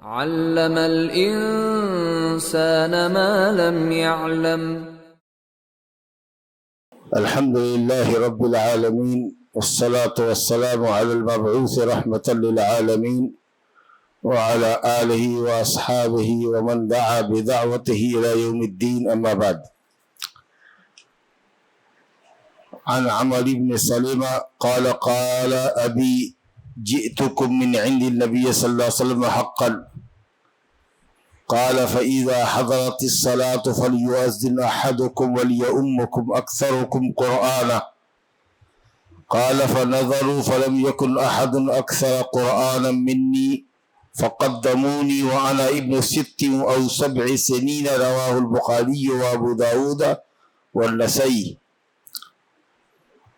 علم الإنسان ما لم يعلم. الحمد لله رب العالمين والصلاة والسلام على المبعوث رحمة للعالمين وعلى آله وأصحابه ومن دعا بدعوته إلى يوم الدين. أما بعد، عن عمرو بن سلمة قال قال أبي جئتكم من عند النبي صلى الله عليه وسلم حقا قال فإذا حضرت الصلاة فليؤذن أحدكم وليؤمكم أكثركم قرآنا قال فنظروا فلم يكن أحد أكثر قرآنا مني فقدموني وأنا ابن 6 أو 7 سنين. رواه البخاري وأبو داود والنسائی.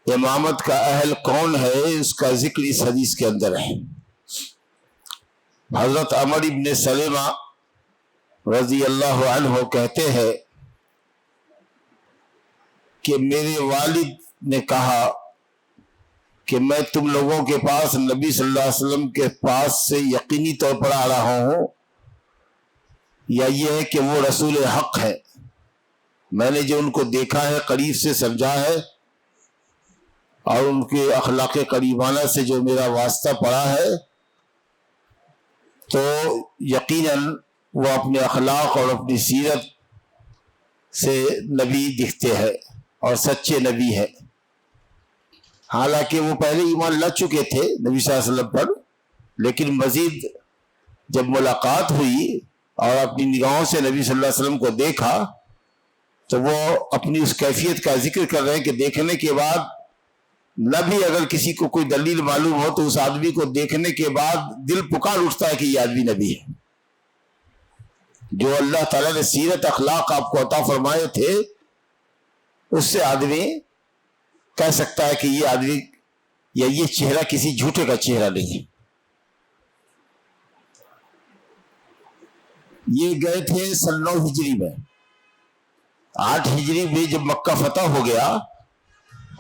امامت کا اہل کون ہے اس کا ذکر اس حدیث کے اندر ہے. حضرت عمرو بن سلمہ رضی اللہ عنہ کہتے ہیں کہ میرے والد نے کہا کہ میں تم لوگوں کے پاس نبی صلی اللہ علیہ وسلم کے پاس سے یقینی طور پر آ رہا ہوں، یا یہ ہے کہ وہ رسول حق ہے. میں نے جو ان کو دیکھا ہے، قریب سے سمجھا ہے، اور ان کے اخلاق قریبانہ سے جو میرا واسطہ پڑا ہے، تو یقیناً وہ اپنے اخلاق اور اپنی سیرت سے نبی دکھتے ہیں اور سچے نبی ہیں. حالانکہ وہ پہلے ایمان لا چکے تھے نبی صلی اللہ علیہ وسلم پر، لیکن مزید جب ملاقات ہوئی اور اپنی نگاہوں سے نبی صلی اللہ علیہ وسلم کو دیکھا تو وہ اپنی اس کیفیت کا ذکر کر رہے ہیں کہ دیکھنے کے بعد نہ بھی اگر کسی کو کوئی دلیل معلوم ہو تو اس آدمی کو دیکھنے کے بعد دل پکار اٹھتا ہے کہ یہ آدمی نبی ہے. جو اللہ تعالیٰ نے سیرت اخلاق آپ کو عطا فرمائے تھے، اس سے آدمی کہہ سکتا ہے کہ یہ آدمی یا یہ چہرہ کسی جھوٹے کا چہرہ نہیں ہے. یہ گئے تھے سن 9 ہجری میں. 8 ہجری میں جب مکہ فتح ہو گیا،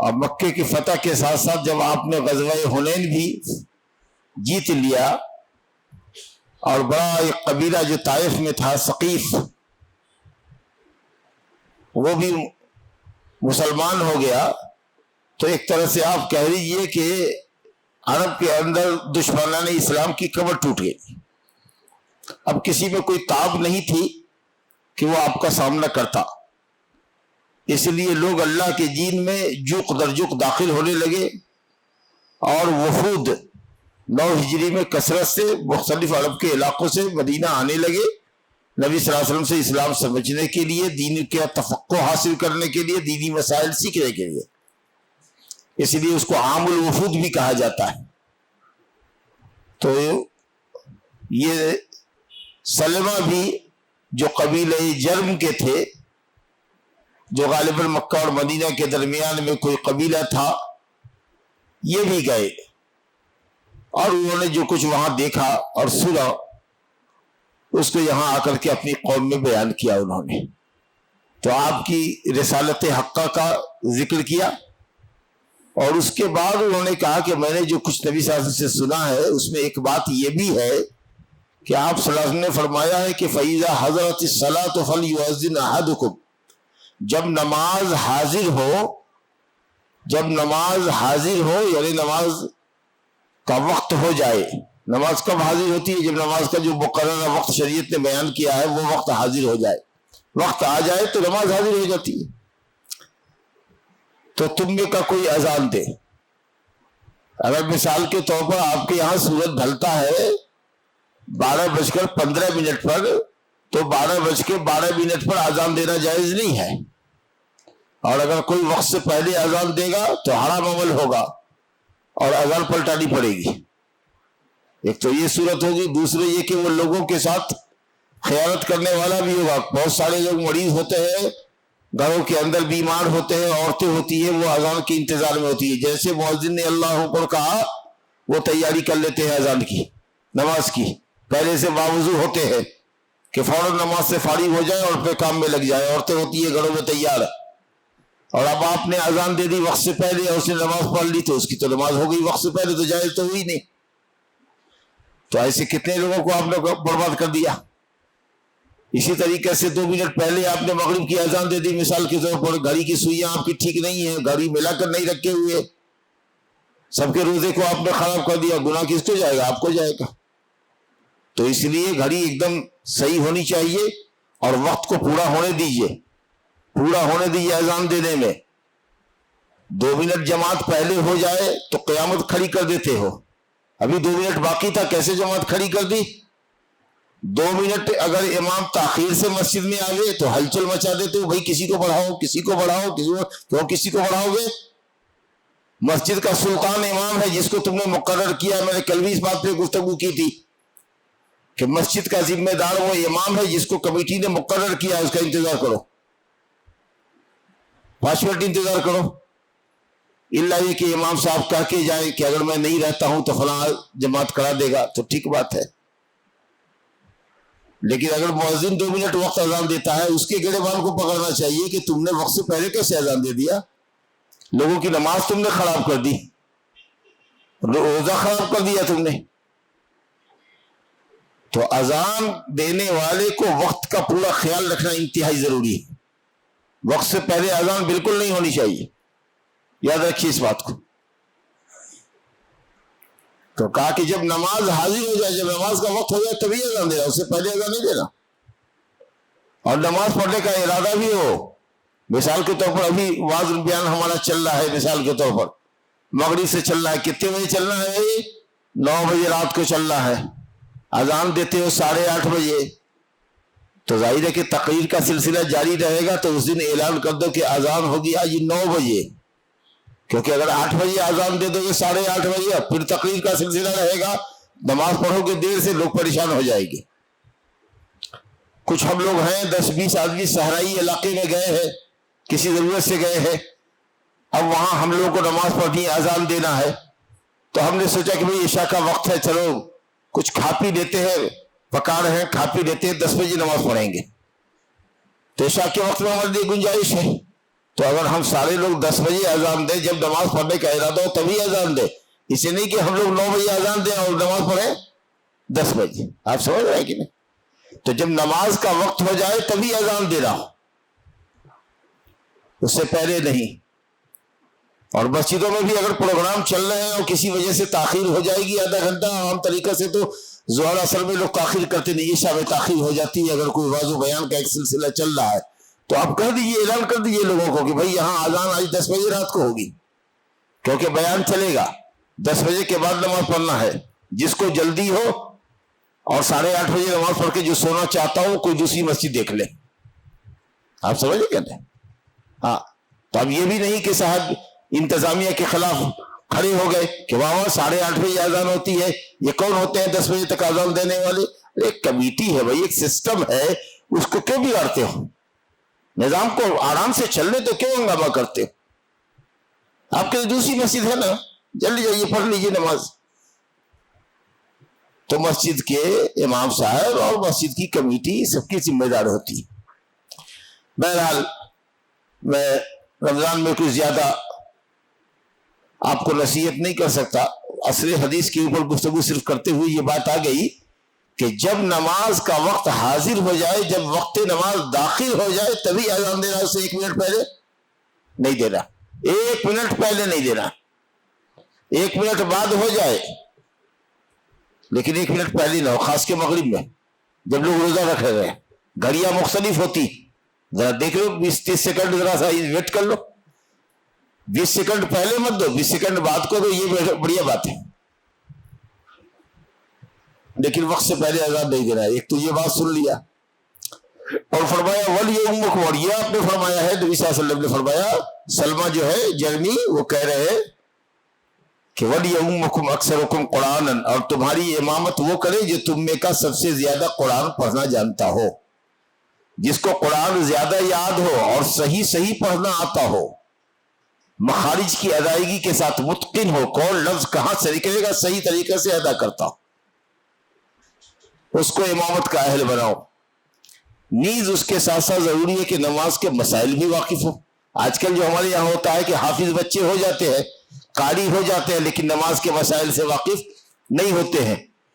اور مکے کی فتح کے ساتھ ساتھ جب آپ نے غزوہ حنین بھی جیت لیا، اور بڑا ایک قبیلہ جو طائف میں تھا ثقیف، وہ بھی مسلمان ہو گیا، تو ایک طرح سے آپ کہہ لیجیے کہ عرب کے اندر دشمنان اسلام کی کمر ٹوٹ گئی. اب کسی میں کوئی تاب نہیں تھی کہ وہ آپ کا سامنا کرتا. اس لیے لوگ اللہ کے دین میں جوق در جوق داخل ہونے لگے، اور وفود 9 ہجری میں کثرت سے مختلف عرب کے علاقوں سے مدینہ آنے لگے، نبی صلی اللہ علیہ وسلم سے اسلام سمجھنے کے لیے، دین کے تفقہ حاصل کرنے کے لیے، دینی مسائل سیکھنے کے لیے. اس لیے اس کو عام الوفود بھی کہا جاتا ہے. تو یہ سلمہ بھی جو قبیلہ جرم کے تھے، جو غالباً مکہ اور مدینہ کے درمیان میں کوئی قبیلہ تھا، یہ بھی گئے، اور انہوں نے جو کچھ وہاں دیکھا اور سنا اس کو یہاں آ کر کے اپنی قوم میں بیان کیا انہوں نے. تو آپ کی رسالت حقہ کا ذکر کیا، اور اس کے بعد انہوں نے کہا کہ میں نے جو کچھ نبی صلی اللہ علیہ وسلم سے سنا ہے اس میں ایک بات یہ بھی ہے کہ آپ صلی اللہ علیہ وسلم نے فرمایا ہے کہ فَإِذَا حَضَرَتِ الصَّلَاةُ فَلْيُؤَذِّنْ أَحَدُكُمْ. جب نماز حاضر ہو یعنی نماز کا وقت ہو جائے. نماز کب حاضر ہوتی ہے؟ جب نماز کا جو مقررہ وقت شریعت نے بیان کیا ہے وہ وقت حاضر ہو جائے. وقت آ جائے تو نماز حاضر ہو جاتی ہے. تو تم میں کا کوئی اذان دے. اگر مثال کے طور پر آپ کے یہاں سورج ڈھلتا ہے 12:15 پر، تو 12:12 پر اذان دینا جائز نہیں ہے. اور اگر کوئی وقت سے پہلے اذان دے گا تو حرام عمل ہوگا اور اذان پلٹانی پڑے گی. ایک تو یہ صورت ہوگی. دوسرے یہ کہ وہ لوگوں کے ساتھ خیانت کرنے والا بھی ہوگا. بہت سارے لوگ مریض ہوتے ہیں، گھروں کے اندر بیمار ہوتے ہیں، عورتیں ہوتی ہیں، وہ اذان کے انتظار میں ہوتی ہے. جیسے مؤذن نے اللہ اکبر کہا وہ تیاری کر لیتے ہیں اذان کی، نماز کی، پہلے سے باوضو ہوتے ہیں کہ فوراً نماز سے فارغ ہو جائے اور پھر کام میں لگ جائے. عورتیں ہوتی ہیں گھروں میں تیار، اور اب آپ نے اذان دے دی وقت سے پہلے اور اس نے نماز پڑھ لی تو اس کی تو نماز ہو گئی وقت سے پہلے، تو جائز تو ہوئی نہیں. تو ایسے کتنے لوگوں کو آپ نے برباد کر دیا. اسی طریقے سے 2 منٹ پہلے آپ نے مغرب کی اذان دے دی مثال کے طور پر, گھڑی کی سوئیاں آپ کی ٹھیک نہیں ہیں, گھڑی ملا کر نہیں رکھے ہوئے, سب کے روزے کو آپ نے خراب کر دیا, گناہ کس کو جائے گا؟ آپ کو جائے گا. تو اس لیے گھڑی ایک دم صحیح ہونی چاہیے اور وقت کو پورا ہونے دیجئے, پورا ہونے دیجئے اذان دینے میں. 2 منٹ جماعت پہلے ہو جائے تو قیامت کھڑی کر دیتے ہو. ابھی 2 منٹ باقی تھا, کیسے جماعت کھڑی کر دی؟ 2 منٹ اگر امام تاخیر سے مسجد میں آ گئے تو ہلچل مچا دیتے ہو, بھائی کسی کو بڑھاؤ, کسی کو بڑھاؤ, کسی کو بڑھاؤ گے؟ مسجد کا سلطان امام ہے جس کو تم نے مقرر کیا. میں نے کل بھی اس بات پہ گفتگو کی تھی کہ مسجد کا ذمہ دار وہ امام ہے جس کو کمیٹی نے مقرر کیا, اس کا انتظار کرو, 5 منٹ انتظار کرو. اللہ یہ کہ امام صاحب کہہ کے جائیں کہ اگر میں نہیں رہتا ہوں تو فلاں جماعت کرا دے گا تو ٹھیک بات ہے. لیکن اگر مؤذن 2 منٹ وقت اذان دیتا ہے, اس کے گڑےبان کو پکڑنا چاہیے کہ تم نے وقت سے پہلے کیسے اذان دے دیا, لوگوں کی نماز تم نے خراب کر دی, روزہ خراب کر دیا تم نے. تو اذان دینے والے کو وقت کا پورا خیال رکھنا انتہائی ضروری ہے. وقت سے پہلے اذان بالکل نہیں ہونی چاہیے, یاد رکھیے اس بات کو. تو کہا کہ جب نماز حاضر ہو جائے, جب نماز کا وقت ہو جائے تبھی اذان دینا, اس سے پہلے اذان نہیں دینا. اور نماز پڑھنے کا ارادہ بھی ہو. مثال کے طور پر ابھی واعظ بیان ہمارا چل رہا ہے, مثال کے طور پر مغرب سے چل رہا ہے. کتنے بجے چل رہا ہے؟ 9 بجے رات کو چل رہا ہے. اذان دیتے ہو 8:30 بجے, تو ظاہر ہے کہ تقریر کا سلسلہ جاری رہے گا. تو اس دن اعلان کر دو کہ اذان ہوگی آج 9 بجے, کیونکہ اگر 8 بجے اذان دے دو گے 8:30 بجے, پھر تقریر کا سلسلہ رہے گا, نماز پڑھو گے دیر سے, لوگ پریشان ہو جائیں گے. کچھ ہم لوگ ہیں 10-20 آدمی صحرائی علاقے میں گئے ہیں, کسی ضرورت سے گئے ہیں, اب وہاں ہم لوگوں کو نماز پڑھنی ہے, اذان دینا ہے. تو ہم نے سوچا کہ بھئی عشاء کا وقت ہے, چلو کچھ کھا پی لیتے ہیں, پکا رہے ہیں, کھا پی لیتے ہیں, 10 بجے نماز پڑھیں گے. تو عشاء کے وقت میں ہمارے لیے گنجائش ہے. تو اگر ہم سارے لوگ 10 بجے اذان دیں, جب نماز پڑھنے کا ارادہ ہو تبھی اذان دیں, اسے نہیں کہ ہم لوگ 9 بجے اذان دیں اور نماز پڑھیں 10 بجے. آپ سمجھ رہے ہیں کہ نہیں؟ تو جب نماز کا وقت ہو جائے تبھی اذان دینا ہو, اس سے پہلے نہیں. اور مسجدوں میں بھی اگر پروگرام چل رہے ہیں اور کسی وجہ سے تاخیر ہو جائے گی آدھا گھنٹہ, عام طریقے سے تو ظہر اثر میں لوگ تاخیر کرتے نہیں, عشاء میں تاخیر ہو جاتی ہے. اگر کوئی واعظ و بیان کا ایک سلسلہ چل رہا ہے تو آپ کہہ دیجئے, اعلان کر دیجئے لوگوں کو کہ بھئی یہاں اذان آج 10 بجے رات کو ہوگی, کیونکہ بیان چلے گا. 10 بجے کے بعد نماز پڑھنا ہے. جس کو جلدی ہو اور 8:30 بجے نماز پڑھ کے جو سونا چاہتا ہوں کوئی دوسری مسجد دیکھ لے. آپ سمجھے کیا نہیں؟ ہاں. تو اب یہ بھی نہیں کہ صاحب انتظامیہ کے خلاف کھڑے ہو گئے کہ وہاں 8:30 بجے اذان ہوتی ہے, یہ کون ہوتے ہیں 10 بجے تک اذان دینے والے؟ ایک کمیٹی ہے بھائی, ایک سسٹم ہے, اس کو کیوں بگاڑتے ہو؟ نظام کو آرام سے چلنے تو کیوں ہنگامہ کرتے ہو؟ آپ کے دوسری مسجد ہے نا, جلدی جائیے پڑھ لیجیے نماز. تو مسجد کے امام صاحب اور مسجد کی کمیٹی سب کی ذمہ دار ہوتی ہے. بہرحال میں رمضان میں کچھ زیادہ آپ کو نصیحت نہیں کر سکتا. اصل حدیث کے اوپر گفتگو صرف کرتے ہوئے یہ بات آ گئی کہ جب نماز کا وقت حاضر ہو جائے, جب وقت نماز داخل ہو جائے تبھی اذان دینا, اسے 1 منٹ پہلے نہیں دینا, 1 منٹ پہلے نہیں دینا. 1 منٹ بعد ہو جائے لیکن 1 منٹ پہلے نہ ہو, خاص کے مغرب میں جب لوگ روزہ رکھے ہوئے ہیں. گھڑیاں مختلف ہوتی, ذرا دیکھ لو 20-30 سیکنڈ ذرا سا ویٹ کر لو. 20 سیکنڈ پہلے مت دو, 20 سیکنڈ بعد کو دو, یہ بڑھیا بات ہے. لیکن وقت سے پہلے اذان نہیں دینا. ایک تو یہ بات سن لیا, اور فرمایا وَلْيَؤُمَّكُمْ, اور یہ آپ نے فرمایا ہے, نبی صلی اللہ علیہ وسلم نے فرمایا, سلمہ جو ہے جرمی وہ کہہ رہے ہیں کہ وَلْيَؤُمَّكُمْ أَكْثَرُكُمْ قُرْآنًا, اور تمہاری امامت وہ کرے جو تم میں کا سب سے زیادہ قرآن پڑھنا جانتا ہو, جس کو قرآن زیادہ یاد ہو اور صحیح پڑھنا آتا ہو, مخارج کی ادائیگی کے ساتھ متقن ہو, کون لفظ کہاں سے نکلے گا صحیح طریقے سے ادا کرتا ہو, اس کو امامت کا اہل بناؤ. نیز اس کے ساتھ ساتھ ضروری ہے کہ نماز کے مسائل بھی واقف ہو. آج کل جو ہمارے یہاں ہوتا ہے کہ حافظ بچے ہو جاتے ہیں, قاری ہو جاتے ہیں, لیکن نماز کے مسائل سے واقف نہیں ہوتے ہیں.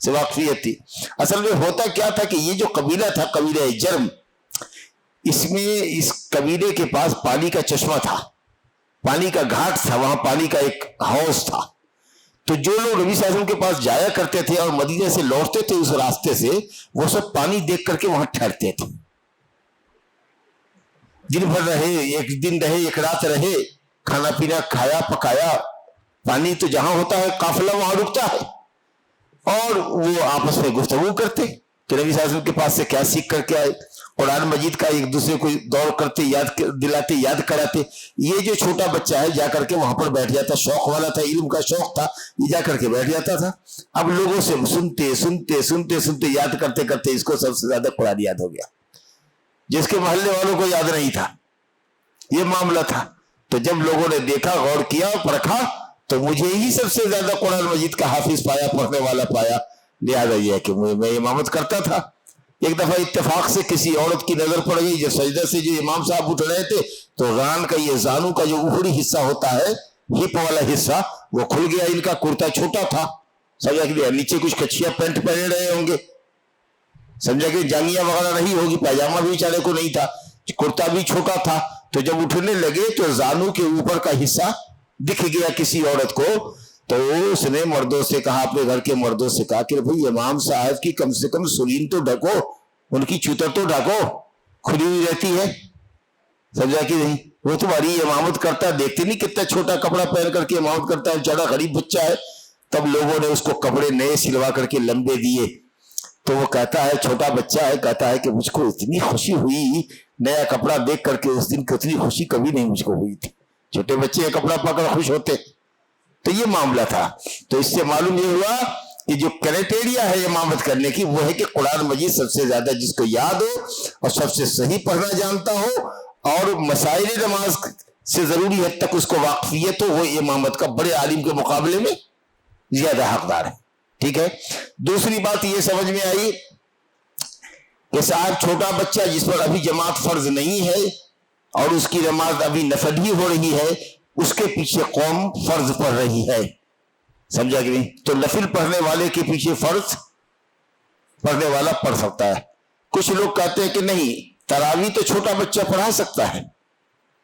سے واقفیت تھی. اصل میں ہوتا کیا تھا کہ یہ جو قبیلہ تھا قبیلہ جرم، اس میں اس قبیلے کے پاس پانی کا چشمہ تھا، پانی کا گھاٹ تھا، وہاں پانی کا ایک حوض تھا. تو جو لوگ نبی صلی اللہ علیہ وسلم کے پاس جایا کرتے تھے اور مدینے سے لوٹتے تھے اس راستے سے، وہ سب پانی دیکھ کر کے وہاں ٹھہرتے تھے. دن بھر رہے، ایک دن رہے، ایک رات رہے، کھانا پینا کھایا پکایا. پانی تو جہاں ہوتا ہے قافلہ وہاں رکتا ہے، اور وہ آپس میں گفتگو کرتے کہ نبی صلی اللہ علیہ وسلم کے پاس سے کیا سیکھ کر کے آئے. قرآن مجید کا ایک دوسرے کو دور کرتے، یاد دلاتے، یاد کراتے. یہ جو چھوٹا بچہ ہے جا کر کے وہاں پر بیٹھ جاتا، شوق والا تھا، علم کا شوق تھا، یہ جا کر کے بیٹھ جاتا تھا. اب لوگوں سے سنتے سنتے سنتے سنتے یاد کرتے کرتے اس کو سب سے زیادہ قرآن یاد ہو گیا، جس کے محلے والوں کو یاد نہیں تھا. یہ معاملہ تھا. تو جب لوگوں نے دیکھا، غور کیا، پرکھا، تو مجھے ہی سب سے زیادہ قرآن مجید کا حافظ پایا، پڑھنے والا پایا. لہٰذا یہ ہے کہ میں امامت کرتا تھا. ایک دفعہ اتفاق سے کسی عورت کی نظر پڑ گئی، جو سجدہ سے جو امام صاحب اٹھ رہے تھے، تو ران کا یہ زانو کا جو اوپری حصہ ہوتا ہے، ہپ والا حصہ، وہ کھل گیا. ان کا کرتا چھوٹا تھا، سمجھا کہ نیچے کچھ کچھیا پینٹ پہنے رہے ہوں گے، سمجھا کہ جانگیاں وغیرہ نہیں ہوگی، پاجامہ بھی بیچارے کو نہیں تھا، کرتا بھی چھوٹا تھا. تو جب اٹھنے لگے تو زانو کے اوپر کا حصہ دکھ گیا کسی عورت کو. تو اس نے مردوں سے کہا، اپنے گھر کے مردوں سے کہا کہ بھئی امام صاحب کی کم سے کم سرین تو ڈھکو، ان کی چوتر تو ڈھکو، کھلی ہوئی رہتی ہے. سمجھا کہ نہیں؟ وہ تمہاری امامت کرتا، دیکھتے نہیں کتنا چھوٹا کپڑا پہن کر کے امامت کرتا ہے، بیچارہ غریب بچہ ہے. تب لوگوں نے اس کو کپڑے نئے سلوا کر کے لمبے دیے. تو وہ کہتا ہے، چھوٹا بچہ ہے، کہتا ہے کہ مجھ کو اتنی خوشی ہوئی نیا کپڑا دیکھ کر کے، اس دن کی اتنی خوشی کبھی نہیں مجھ کو ہوئی تھی. چھوٹے بچے کپڑا پا کر خوش ہوتے. تو یہ معاملہ تھا. تو اس سے معلوم یہ ہوا کہ جو کرائٹیریا ہے امامت کرنے کی، وہ ہے کہ قرآن مجید سب سے زیادہ جس کو یاد ہو اور سب سے صحیح پڑھنا جانتا ہو، اور مسائل نماز سے ضروری حد تک اس کو واقفیت ہو، وہ امامت کا بڑے عالم کے مقابلے میں زیادہ حقدار ہے. ٹھیک ہے. دوسری بات یہ سمجھ میں آئی کہ صاحب چھوٹا بچہ جس پر ابھی جماعت فرض نہیں ہے اور اس کی نماز ابھی نفل ہی ہو رہی ہے، اس کے پیچھے قوم فرض پڑھ رہی ہے، سمجھا کہ نہیں؟ تو نفل پڑھنے والے کے پیچھے فرض پڑھنے والا پڑھ سکتا ہے. کچھ لوگ کہتے ہیں کہ نہیں، تراویح تو چھوٹا بچہ پڑھا سکتا ہے،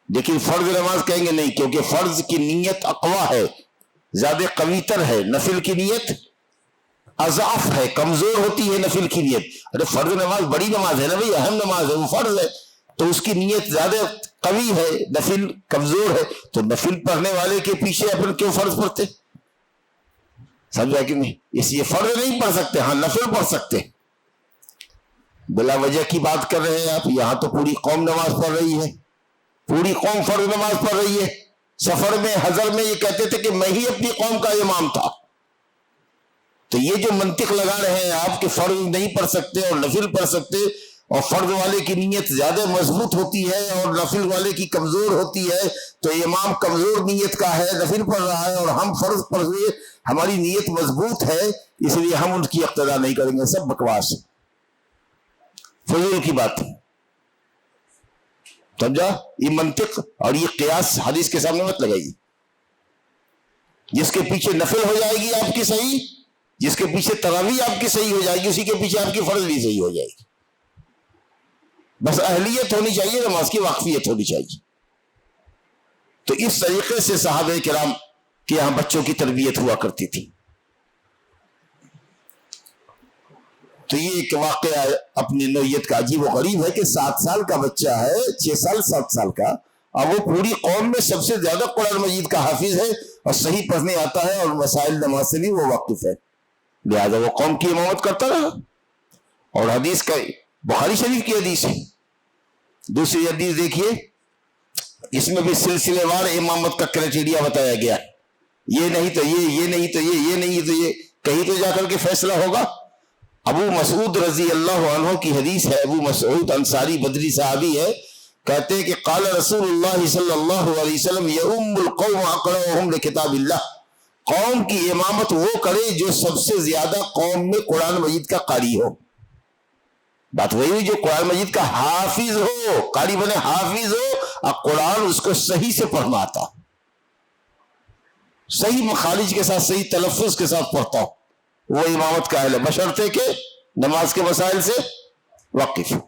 لیکن فرض نماز کہیں گے نہیں، کیونکہ فرض کی نیت اقوا ہے، زیادہ قوی تر ہے. نفل کی نیت اضعف ہے، کمزور ہوتی ہے نفل کی نیت. ارے فرض نماز بڑی نماز ہے نا بھائی، اہم نماز ہے، وہ فرض ہے، تو اس کی نیت زیادہ قوی ہے، نفل کمزور ہے. تو نفل پڑھنے والے کے پیچھے اپن کیوں فرض پڑھتے؟ سمجھا کہ نہیں؟ اس لیے فرض نہیں پڑھ سکتے، ہاں نفل پڑھ سکتے. بلا وجہ کی بات کر رہے ہیں آپ. یہاں تو پوری قوم نماز پڑھ رہی ہے، پوری قوم فرض نماز پڑھ رہی ہے. سفر میں، حضر میں یہ کہتے تھے کہ میں ہی اپنی قوم کا امام تھا. تو یہ جو منطق لگا رہے ہیں آپ کہ فرض نہیں پڑھ سکتے اور نفل پڑھ سکتے، اور فرض والے کی نیت زیادہ مضبوط ہوتی ہے اور نفل والے کی کمزور ہوتی ہے، تو امام کمزور نیت کا ہے، نفل پڑھ رہا ہے، اور ہم فرض پڑھ رہے، ہماری نیت مضبوط ہے، اس لیے ہم ان کی اقتداء نہیں کریں گے. سب بکواس، فضول کی بات. سمجھا؟ یہ منطق اور یہ قیاس حدیث کے سامنے مت لگائیے. جس کے پیچھے نفل ہو جائے گی آپ کی صحیح، جس کے پیچھے تراویح آپ کی صحیح ہو جائے گی، اسی کے پیچھے آپ کی فرض بھی صحیح ہو جائے گی. بس اہلیت ہونی چاہیے، نماز کی واقفیت ہونی چاہیے. تو اس طریقے سے صحابہ کرام کے یہاں بچوں کی تربیت ہوا کرتی تھی. تو یہ ایک واقعہ اپنی نوعیت کا عجیب و غریب ہے کہ 7 سال کا بچہ ہے، 6 سال 7 سال کا، اور وہ پوری قوم میں سب سے زیادہ قرآن مجید کا حافظ ہے اور صحیح پڑھنے آتا ہے اور مسائل نماز سے بھی وہ واقف ہے. لہذا وہ قوم کی امامت کرتا رہا. اور حدیث کا بخاری شریف کی حدیث ہے. دوسری حدیث دیکھیے، اس میں بھی سلسلے وار امامت کا کرائٹیریا بتایا گیا. یہ نہیں تو یہ نہیں تو یہ نہیں تو یہ، کہیں تو جا کر کے فیصلہ ہوگا. ابو مسعود رضی اللہ عنہ کی حدیث ہے. ابو مسعود انصاری بدری صحابی ہے، کہتے ہیں کہ قال رسول اللہ صلی اللہ علیہ وسلم یؤم القوم اقرأهم لکتاب اللہ. قوم کی امامت وہ کرے جو سب سے زیادہ قوم میں قرآن مجید کا قاری ہو. بات وہی ہوئی، جو قرآن مجید کا حافظ ہو، قاری بنے حافظ ہو، اور قرآن اس کو صحیح سے پڑھنا آتا، صحیح مخارج کے ساتھ، صحیح تلفظ کے ساتھ پڑھتا ہو. وہ امامت کا اہل ہے، بشرطے کہ نماز کے مسائل سے واقف ہو۔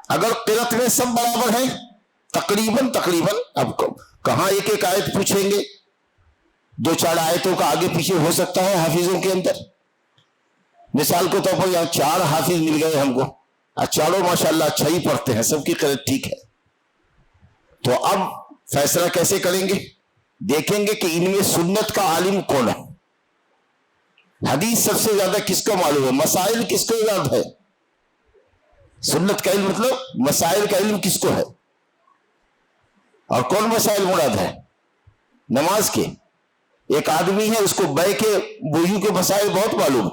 اگر قرأت میں سب برابر ہیں تقریباً اب کہاں ایک ایک آیت پوچھیں گے، 2-4 آیتوں کا آگے پیچھے ہو سکتا ہے حافظوں کے اندر۔ مثال کے طور پر یہاں 4 حافظ مل گئے ہم کو، چاروں ماشاءاللہ اچھا ہی پڑھتے ہیں، سب کی قرأت ٹھیک ہے، تو اب فیصلہ کیسے کریں گے؟ دیکھیں گے کہ ان میں سنت کا عالم کون ہے، حدیث سب سے زیادہ کس کو معلوم ہے، مسائل کس کو یاد ہے۔ سنت کا علم مطلب مسائل کا علم کس کو ہے، اور کون مسائل مراد ہے؟ نماز کے۔ ایک آدمی ہے اس کو بے کے وضو کے مسائل بہت معلوم،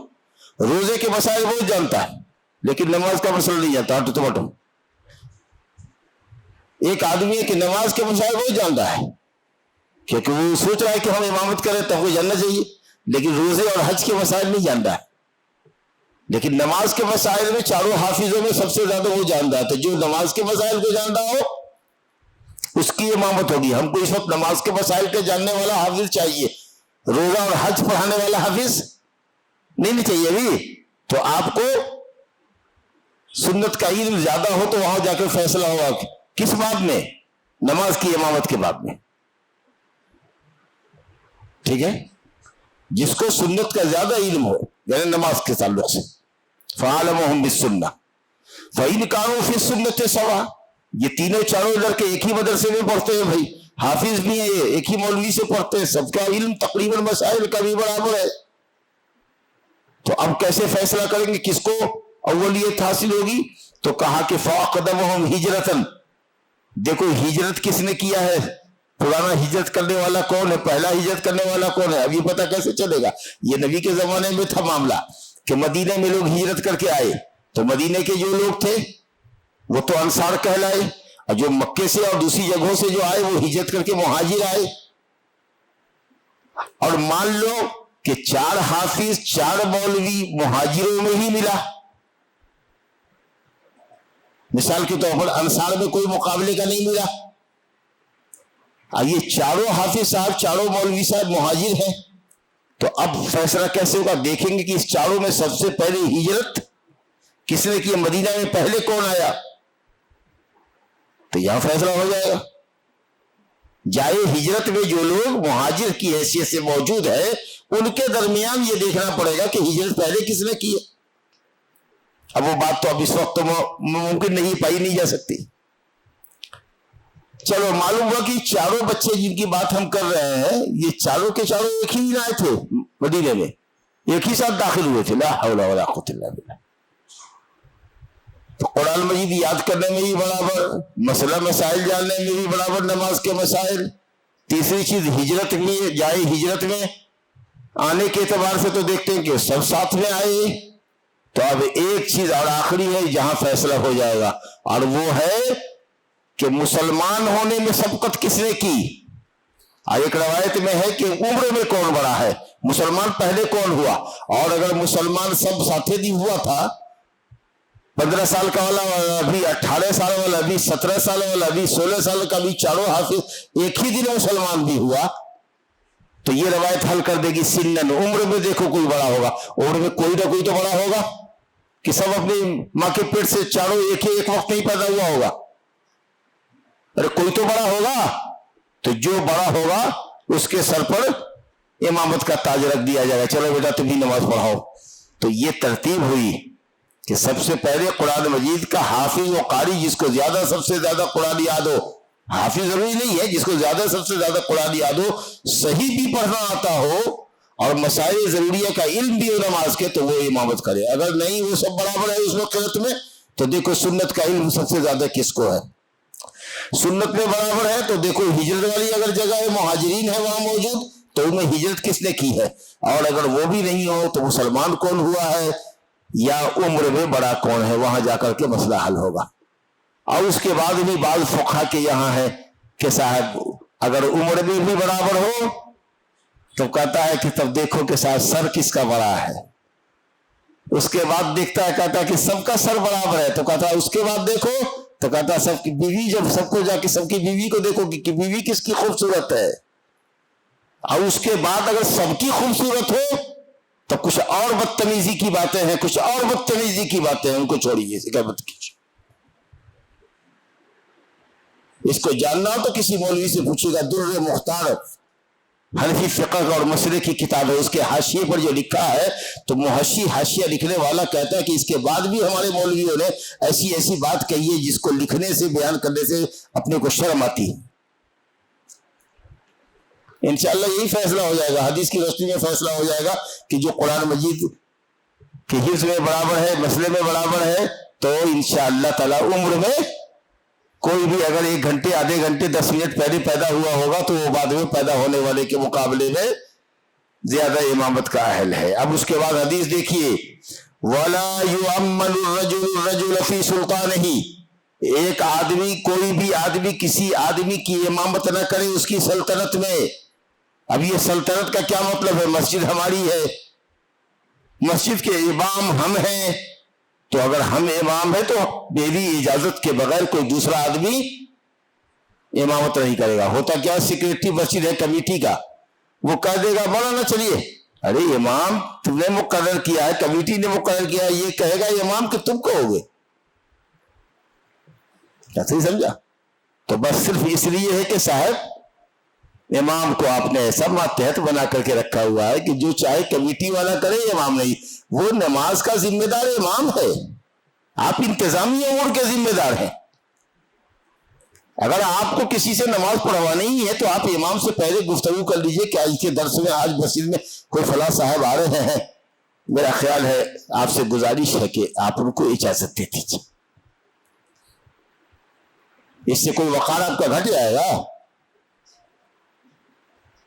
روزے کے مسائل بہت جانتا ہے، لیکن نماز کا مسئلہ نہیں جانتا ہٹو ٹماٹو۔ ایک آدمی ہے کہ نماز کے مسائل بہت جانتا ہے، کیونکہ وہ سوچ رہا ہے کہ ہم امامت کریں تو ہم کو جاننا چاہیے، لیکن روزے اور حج کے مسائل نہیں جانتا ہے۔ لیکن نماز کے مسائل میں چاروں حافظوں میں سب سے زیادہ وہ جانتا ہے، تو جو نماز کے مسائل کو جانتا ہو اس کی امامت ہوگی۔ ہم کو اس وقت نماز کے مسائل کے جاننے والا حافظ چاہیے، روزہ اور حج پڑھانے والا حافظ نہیں چاہیے ابھی۔ تو آپ کو سنت کا علم زیادہ ہو تو وہاں جا کے فیصلہ ہوگا کس بات میں؟ نماز کی امامت کے بات میں، ٹھیک ہے؟ جس کو سنت کا زیادہ علم ہو، یعنی نماز کے تعلق سے، فَعَلَمُهُمْ بِالسُّنَّةِ فَإِنْ كَانُوا فِي السُّنَّةِ سَوَاءً۔ یہ تینوں چاروں لڑکے ایک ہی مدرسے میں پڑھتے ہیں بھائی، حافظ بھی ہیں، یہ ایک ہی مولوی سے پڑھتے ہیں، سب کا علم تقریباً مسائل کا بھی برابر ہے، تو اب کیسے فیصلہ کریں گے کس کو اولیت حاصل ہوگی؟ تو کہا کہ فَأَقْدَمُهُمْ ہجرتاً۔ دیکھو ہجرت کس نے کیا ہے، پرانا ہجرت کرنے والا کون ہے، پہلا ہجرت کرنے والا کون ہے؟ اب یہ پتہ کیسے چلے گا؟ یہ نبی کے زمانے میں تھا معاملہ کہ مدینے میں لوگ ہجرت کر کے آئے، تو مدینے کے جو لوگ تھے وہ تو انصار کہلائے، اور جو مکے سے اور دوسری جگہوں سے جو آئے وہ ہجرت کر کے مہاجر آئے۔ اور مان لو کہ 4 حافظ 4 مولوی مہاجروں میں ہی ملا، مثال کے طور پر انصار میں کوئی مقابلے کا نہیں ملا، اب یہ چاروں حافظ صاحب 4 مولوی صاحب مہاجر ہیں، تو اب فیصلہ کیسے ہوگا؟ دیکھیں گے کہ اس چاروں میں سب سے پہلے ہجرت کس نے کی، مدینہ میں پہلے کون آیا، تو یہاں فیصلہ ہو جائے گا۔ جائے ہجرت میں جو لوگ مہاجر کی حیثیت سے موجود ہے ان کے درمیان یہ دیکھنا پڑے گا کہ ہجرت پہلے کس نے کی ہے۔ اب وہ بات تو اب اس وقت تو ممکن نہیں، پائی نہیں جا سکتی۔ چلو معلوم ہوا کہ چاروں بچے جن کی بات ہم کر رہے ہیں یہ چاروں کے چاروں ایک ہی دن آئے تھے مدینے میں، ایک ہی ساتھ داخل ہوئے تھے، لا حول ولا قوت الا باللہ۔ تو قرآن مجید یاد کرنے میں بھی برابر، مسئلہ مسائل جاننے میں بھی برابر، نماز کے مسائل۔ تیسری چیز ہجرت میں، جائے ہجرت میں آنے کے اعتبار سے تو دیکھتے ہیں کہ سب ساتھ میں آئے۔ تو اب ایک چیز اور آخری ہے جہاں فیصلہ ہو جائے گا، اور وہ ہے کہ مسلمان ہونے میں سبقت کس نے کی۔ اور ایک روایت میں ہے کہ عمر میں کون بڑا ہے، مسلمان پہلے کون ہوا، اور اگر مسلمان سب ساتھی دی ہوا تھا، 15 سال کا والا ابھی 18 سال والا ابھی 17 سال والا ابھی 16 سال کا بھی، چاروں حافظ ایک ہی دن مسلمان بھی ہوا، تو یہ روایت حل کر دے گی سنن، عمر میں دیکھو کوئی بڑا ہوگا، عمر میں کوئی نہ کوئی تو بڑا ہوگا کہ سب اپنی ماں کے پیٹ سے چاروں ایک وقت نہیں پیدا ہوا ہوگا، ارے کوئی تو بڑا ہوگا، تو جو بڑا ہوگا اس کے سر پر امامت کا تاج رکھ دیا جائے گا، چلو بیٹا تم بھی نماز پڑھاؤ۔ تو یہ ترتیب ہوئی کہ سب سے پہلے قرآن مجید کا حافظ و قاری، جس کو زیادہ سب سے زیادہ قرآن یاد ہو، حافظ ضروری نہیں ہے، جس کو زیادہ سب سے زیادہ قرآن یاد ہو، صحیح بھی پڑھنا آتا ہو اور مسائل ضروریہ کا علم بھی ہو نماز کے، تو وہ امامت کرے۔ اگر نہیں وہ سب برابر ہے اس وقت میں، تو دیکھو سنت کا علم سب سے زیادہ کس کو ہے، سنت میں برابر ہے تو دیکھو ہجرت والی اگر جگہ ہے، مہاجرین ہے وہاں موجود، تو ان میں ہجرت کس نے کی ہے، اور اگر وہ بھی نہیں ہو تو مسلمان کون ہوا ہے یا عمر میں بڑا کون ہے، وہاں جا کر کے مسئلہ حل ہوگا۔ اور اس کے بعد بھی بعض فقہا کے یہاں ہے کہ صاحب اگر عمر میں بھی برابر ہو تو کہتا ہے کہ تب دیکھو کہ صاحب سر کس کا بڑا ہے، اس کے بعد دیکھتا ہے کہتا ہے کہ سب کا سر برابر ہے، تو کہتا ہے اس کے بعد دیکھو، تو کہتا ہے سب کی بیوی، جب سب کو جا کے سب کی بیوی کو دیکھو کہ بیوی کس کی خوبصورت ہے، اور اس کے بعد اگر سب کی خوبصورت ہو تو کچھ اور بدتمیزی کی باتیں ہیں، کچھ اور بدتمیزی کی باتیں ہیں، ان کو چھوڑیے، اسے کیا مت کیجیے۔ اس کو جاننا ہو تو کسی مولوی سے پوچھے گا، در مختار حنفی فقہ اور مسئلے کی کتاب ہے، اس کے حاشیے پر جو لکھا ہے تو محشی حاشیہ لکھنے والا کہتا ہے کہ اس کے بعد بھی ہمارے مولویوں نے ایسی ایسی بات کہی ہے جس کو لکھنے سے، بیان کرنے سے اپنے کو شرم آتی ہے۔ انشاءاللہ یہی فیصلہ ہو جائے گا، حدیث کی روشنی میں فیصلہ ہو جائے گا کہ جو قرآن مجید کے حفظ میں برابر ہے، مسئلے میں برابر ہے، تو انشاءاللہ تعالی عمر میں کوئی بھی اگر 1 گھنٹے، آدھے گھنٹے، 10 منٹ پہلے پیدا ہوا ہوگا تو وہ بعد میں پیدا ہونے والے کے مقابلے میں زیادہ امامت کا اہل ہے۔ اب اس کے بعد حدیث دیکھیے، وَلَا يُؤَمَّنُ الرَّجُلُ الرَّجُلَ فِي سُلْطَانِهِ، ایک آدمی، کوئی بھی آدمی کسی آدمی کی امامت نہ کرے اس کی سلطنت میں۔ اب یہ سلطنت کا کیا مطلب ہے؟ مسجد ہماری ہے، مسجد کے امام ہم ہیں، تو اگر ہم امام ہیں تو میری اجازت کے بغیر کوئی دوسرا آدمی امامت نہیں کرے گا۔ ہوتا کیا، سیکریٹری مسجد ہے کمیٹی کا، وہ کہہ دے گا مولانا چلیے، ارے امام تم نے مقرر کیا ہے، کمیٹی نے مقرر کیا ہے، یہ کہے گا امام کہ تم کہو گے، کیا صحیح سمجھا؟ تو بس صرف اس لیے ہے کہ صاحب امام کو آپ نے ایسا ماتحت بنا کر کے رکھا ہوا ہے کہ جو چاہے کمیٹی والا کرے، امام نہیں، وہ نماز کا ذمہ دار امام ہے، آپ انتظامی امور کے ذمہ دار ہیں۔ اگر آپ کو کسی سے نماز پڑھوانی ہی ہے تو آپ امام سے پہلے گفتگو کر لیجئے کہ آج کے درس میں، آج مسجد میں کوئی فلاں صاحب آ رہے ہیں، میرا خیال ہے آپ سے گزارش ہے کہ آپ ان کو اجازت دے دیجیے، اس سے کوئی وقار آپ کا گھٹ جائے گا۔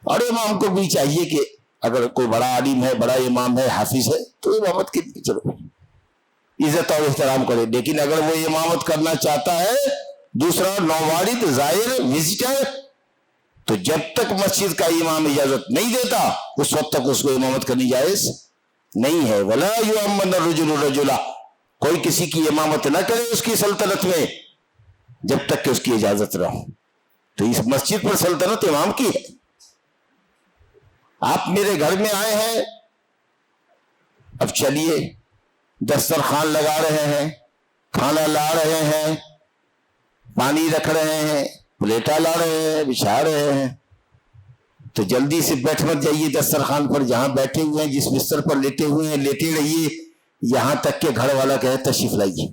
اور امام کو بھی چاہیے کہ اگر کوئی بڑا عالم ہے، بڑا امام ہے، حافظ ہے، تو امامت کے لیے چلو عزت اور احترام کرے، لیکن اگر وہ امامت کرنا چاہتا ہے دوسرا نووارد، زائر، وزٹر، تو جب تک مسجد کا امام اجازت نہیں دیتا اس وقت تک اس کو امامت کرنی جائز نہیں ہے۔ وَلَا يُؤَمَّنَ الرَّجُلُ الرَّجُلَ، کوئی کسی کی امامت نہ کرے اس کی سلطنت میں جب تک کہ اس کی اجازت نہ ہو۔ تو اس مسجد پر سلطنت امام کی ہے۔ آپ میرے گھر میں آئے ہیں، اب چلیے دسترخوان لگا رہے ہیں، کھانا لا رہے ہیں، پانی رکھ رہے ہیں، پلیٹا لا رہے ہیں، بچھا رہے ہیں، تو جلدی سے بیٹھ مت جائیے دسترخوان پر، جہاں بیٹھے ہوئے ہیں، جس بستر پر لیٹے ہوئے ہیں لیٹے رہیے یہاں تک کہ گھر والا کہے تشریف لائیے،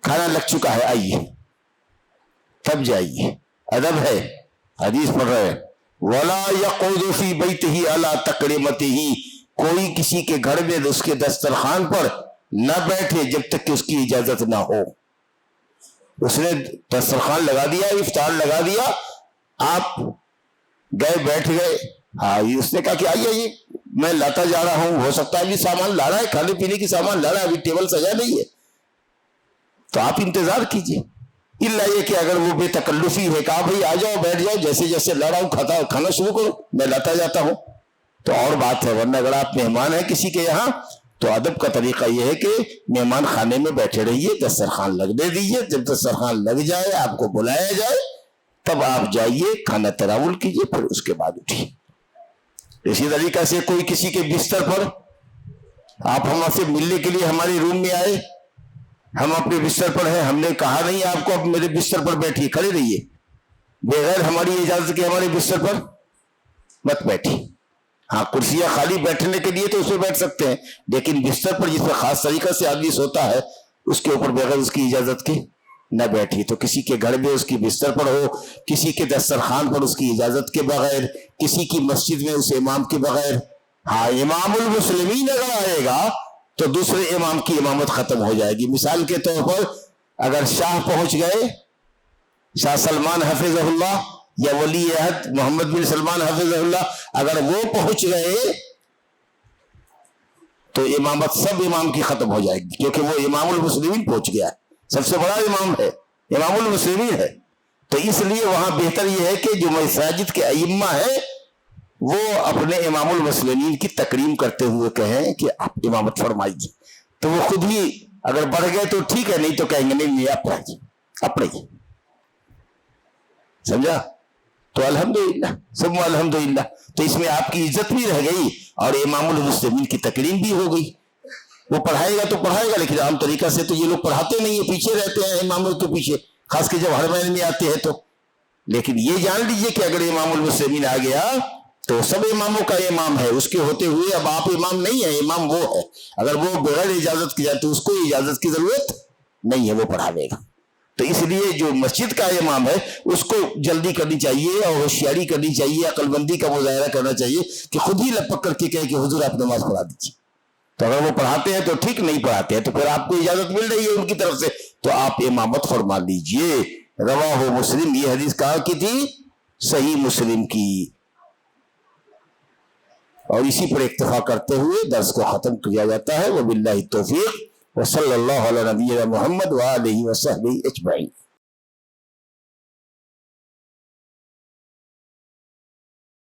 کھانا لگ چکا ہے آئیے، تب جائیے، ادب ہے۔ حدیث پڑھ رہے ہیں، وَلَا يَقْعُدُ فِي بَيْتِهِ عَلَىٰ تَقْرِمَتِهِ، کوئی کسی کے گھر میں اس کے دسترخوان پر نہ بیٹھے جب تک کہ اس کی اجازت نہ ہو۔ اس نے دسترخوان لگا دیا، افطار لگا دیا، آپ گئے بیٹھ گئے، ہاں اس نے کہا کہ آئیے آئیے میں لاتا جا رہا ہوں، ہو سکتا ہے ابھی سامان لا رہا ہے، کھانے پینے کی سامان لا رہا ہے، ابھی ٹیبل سجا نہیں ہے، تو آپ انتظار کیجئے، الا یہ کہ اگر وہ بے تکلفی ہے، کہا بھئی آ جاؤ بیٹھ جاؤ، جیسے جیسے لا رہا ہوں کھانا شروع کرو، میں لاتا جاتا ہوں، تو اور بات ہے، ورنہ اگر آپ مہمان ہیں کسی کے یہاں تو ادب کا طریقہ یہ ہے کہ مہمان خانے میں بیٹھے رہیے، دسترخوان لگ دے دیجیے، جب دسترخوان لگ جائے، آپ کو بلایا جائے، تب آپ جائیے، کھانا تناول کیجیے، پھر اس کے بعد اٹھیے۔ اسی طریقہ سے کوئی کسی کے بستر پر، آپ ہم سے ملنے کے لیے ہمارے روم میں آئے، ہم اپنے بستر پر ہیں، ہم نے کہا نہیں آپ کو اب میرے بستر پر بیٹھیے، کھڑے رہیے، بغیر ہماری اجازت کے ہمارے بستر پر مت بیٹھیے۔ ہاں کرسیاں خالی بیٹھنے کے لیے تو اس پہ بیٹھ سکتے ہیں، لیکن بستر پر جس پہ خاص طریقہ سے آدمی سوتا ہے اس کے اوپر بغیر اس کی اجازت کے نہ بیٹھیے۔ تو کسی کے گھر میں اس کی بستر پر ہو، کسی کے دسترخوان پر اس کی اجازت کے بغیر، کسی کی مسجد میں اس امام کے بغیر، ہاں امام المسلمین اگر آئے گا تو دوسرے امام کی امامت ختم ہو جائے گی۔ مثال کے طور پر اگر شاہ پہنچ گئے، شاہ سلمان حفظہ اللہ یا ولی عہد محمد بن سلمان حفظہ اللہ، اگر وہ پہنچ گئے تو امامت سب امام کی ختم ہو جائے گی، کیونکہ وہ امام المسلمین پہنچ گیا ہے، سب سے بڑا امام ہے، امام المسلمین ہے۔ تو اس لیے وہاں بہتر یہ ہے کہ جو مساجد کے ائمہ ہیں وہ اپنے امام المسلمین کی تکریم کرتے ہوئے کہیں کہ آپ امامت فرمائیے، تو وہ خود ہی اگر بڑھ گئے تو ٹھیک ہے، نہیں تو کہیں گے نہیں آپ پڑھائیے، آپ پڑھائیے، سمجھا؟ تو الحمدللہ ثم الحمدللہ، تو اس میں آپ کی عزت بھی رہ گئی اور امام المسلمین کی تکریم بھی ہو گئی۔ وہ پڑھائے گا تو پڑھائے گا، لیکن عام طریقہ سے تو یہ لوگ پڑھاتے نہیں ہیں، پیچھے رہتے ہیں اماموں کے پیچھے، خاص کے جب ہر مہینے میں آتے ہیں تو۔ لیکن یہ جان لیجئے کہ اگر امام المسلمین آ گیا تو سب اماموں کا امام ہے، اس کے ہوتے ہوئے اب آپ امام نہیں ہے، امام وہ ہے۔ اگر وہ بغیر اجازت کی جائے تو اس کو اجازت کی ضرورت نہیں ہے، وہ پڑھاوے گا۔ تو اس لیے جو مسجد کا امام ہے اس کو جلدی کرنی چاہیے اور ہوشیاری کرنی چاہیے، عقل مندی کا مظاہرہ کرنا چاہیے کہ خود ہی لپک کر کے کہے کہ حضور آپ نماز پڑھا دیجیے۔ تو اگر وہ پڑھاتے ہیں تو ٹھیک، نہیں پڑھاتے ہیں تو پھر آپ کو اجازت مل رہی ہے ان کی طرف سے تو آپ امامت فرما لیجئے۔ رواہ مسلم، یہ حدیث کہا کی تھی؟ صحیح مسلم کی۔ اور اسی پر اکتفا کرتے ہوئے درس کو ختم کیا جاتا ہے۔ وباللہ التوفیق، وصلی اللہ علی نبینا محمد وآلہ وصحبہ اجمعین۔